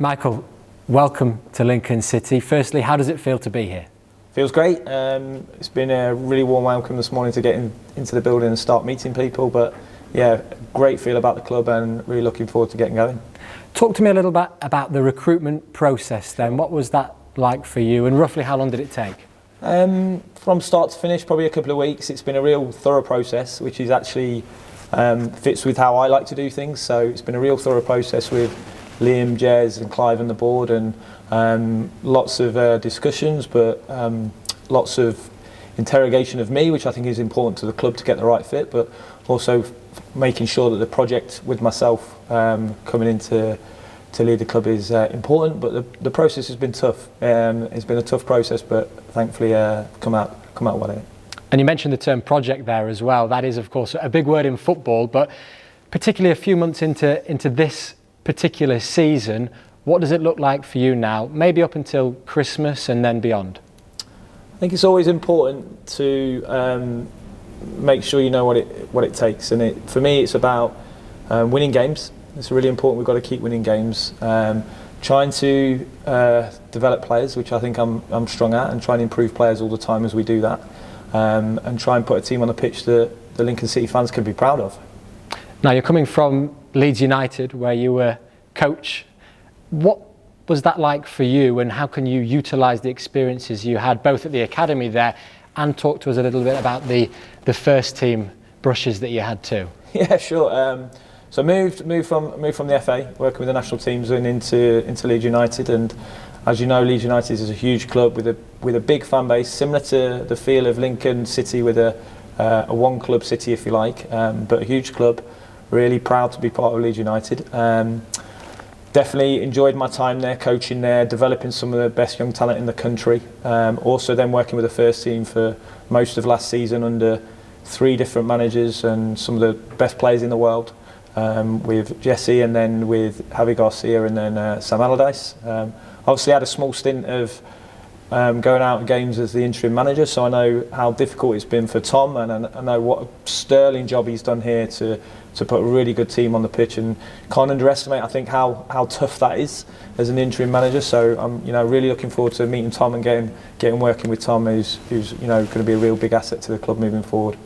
Michael, welcome to Lincoln City. Firstly, how does it feel to be here? Feels great. It's been a really warm welcome this morning to get into the building and start meeting people. But yeah, great feel about the club and really looking forward to getting going. Talk to me a little bit about the recruitment process then. What was that like for you and roughly how long did it take? From start to finish, probably a couple of weeks. It's been a real thorough process, which is actually fits with how I like to do things. So it's been a real thorough process with Liam, Jez and Clive on the board, and lots of discussions, but lots of interrogation of me, which I think is important to the club to get the right fit, but also making sure that the project with myself coming in to lead the club is important. But the process has been tough. It's been a tough process, but thankfully come out well in it. And you mentioned the term project there as well. That is, of course, a big word in football, but particularly a few months into this particular season, what does it look like for you now, maybe up until Christmas and then beyond? I think it's always important to make sure you know what it takes, and for me it's about winning games. It's really important. We've got to keep winning games, trying to develop players, which I think I'm strong at, and trying to improve players all the time as we do that, and try and put a team on the pitch that the Lincoln City fans can be proud of. Now you're coming from Leeds United, where you were coach. What was that like for you, and how can you utilise the experiences you had both at the academy there, and talk to us a little bit about the first team brushes that you had too? Yeah, sure. So moved from the FA, working with the national teams, and into Leeds United. And as you know, Leeds United is a huge club with a big fan base, similar to the feel of Lincoln City, with a one club city, if you like, but a huge club. Really proud to be part of Leeds United. Definitely enjoyed my time there, coaching there, developing some of the best young talent in the country. Also then working with the first team for most of last season under 3 different managers and some of the best players in the world, with Jesse and then with Javi Garcia and then Sam Allardyce. Obviously had a small stint of going out in games as the interim manager, so I know how difficult it's been for Tom, and I know what a sterling job he's done here to put a really good team on the pitch, and can't underestimate, I think, how tough that is as an interim manager. So I'm really looking forward to meeting Tom and getting working with Tom, who's going to be a real big asset to the club moving forward.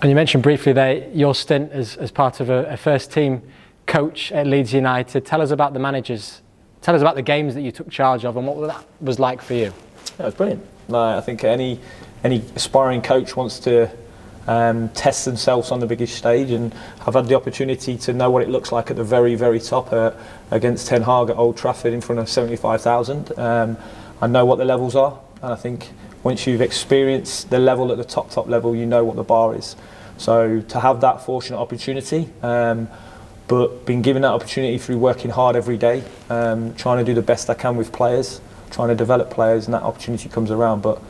And you mentioned briefly there your stint as part of a first team coach at Leeds United. Tell us about the managers. Tell us about the games that you took charge of and what that was like for you. Yeah, it was brilliant. I think any aspiring coach wants to test themselves on the biggest stage, and I've had the opportunity to know what it looks like at the very, very top against Ten Hag at Old Trafford in front of 75,000. I know what the levels are, and I think once you've experienced the level at the top level, you know what the bar is. So to have that fortunate opportunity, but being given that opportunity through working hard every day, trying to do the best I can with players, trying to develop players, and that opportunity comes around. But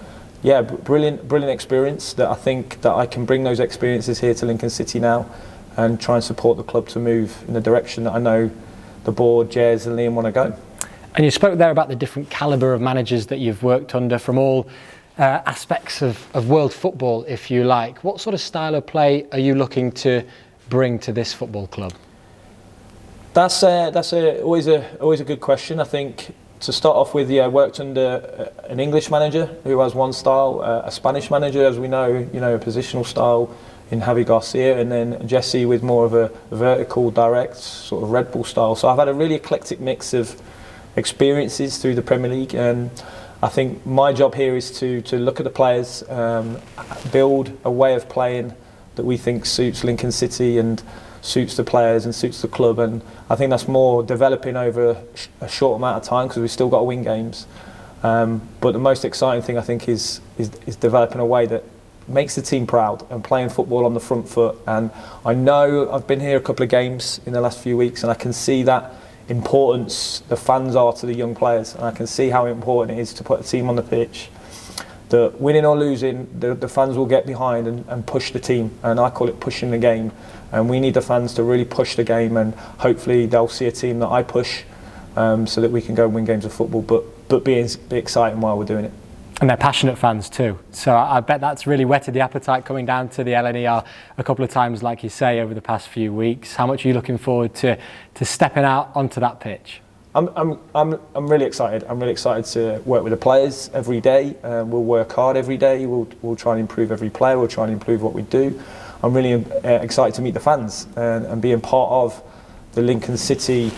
yeah, brilliant experience that I think that I can bring those experiences here to Lincoln City now and try and support the club to move in the direction that I know the board, Jez and Liam want to go. And you spoke there about the different calibre of managers that you've worked under from all aspects of world football, if you like. What sort of style of play are you looking to bring to this football club? That's always a good question. I think to start off with, worked under an English manager who has one style, a Spanish manager, as we know, a positional style in Javi Garcia, and then Jesse with more of a vertical, direct sort of Red Bull style. So I've had a really eclectic mix of experiences through the Premier League, and I think my job here is to look at the players, build a way of playing that we think suits Lincoln City and suits the players and suits the club, and I think that's more developing over a short amount of time because we've still got to win games. But the most exciting thing I think is developing a way that makes the team proud and playing football on the front foot. And I know I've been here a couple of games in the last few weeks, and I can see that importance the fans are to the young players, and I can see how important it is to put a team on the pitch that, winning or losing, the fans will get behind and push the team, and I call it pushing the game. And we need the fans to really push the game, and hopefully they'll see a team that I push, so that we can go and win games of football, but be exciting while we're doing it. And they're passionate fans too, so I bet that's really whetted the appetite coming down to the LNER a couple of times, like you say, over the past few weeks. How much are you looking forward to stepping out onto that pitch? I'm really excited. I'm really excited to work with the players every day. We'll work hard every day. We'll try and improve every player. We'll try and improve what we do. I'm really excited to meet the fans and being part of the Lincoln City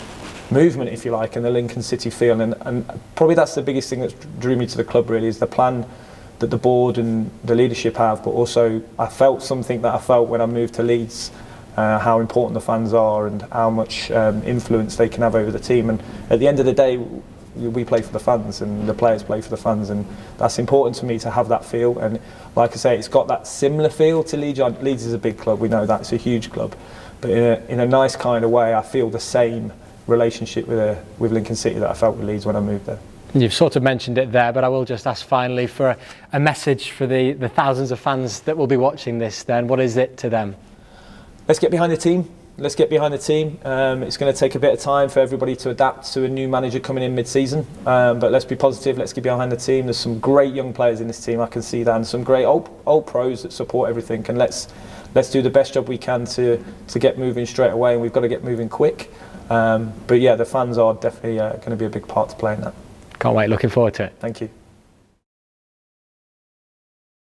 movement, if you like, and the Lincoln City feel. And probably that's the biggest thing that drew me to the club, really, is the plan that the board and the leadership have. But also, I felt something that I felt when I moved to Leeds, how important the fans are and how much influence they can have over the team. And at the end of the day, we play for the fans and the players play for the fans, and that's important to me to have that feel. And like I say, it's got that similar feel to Leeds. Leeds is a big club, we know that, it's a huge club, but in a nice kind of way, I feel the same relationship with Lincoln City that I felt with Leeds when I moved there. You've sort of mentioned it there, but I will just ask finally for a message for the thousands of fans that will be watching this then. What is it to them? Let's get behind the team. Let's get behind the team. It's going to take a bit of time for everybody to adapt to a new manager coming in mid-season, but let's be positive. Let's get behind the team. There's some great young players in this team, I can see that, and some great old pros that support everything. And let's do the best job we can to get moving straight away, and we've got to get moving quick. But yeah, the fans are definitely going to be a big part to play in that. Can't wait. Looking forward to it. Thank you.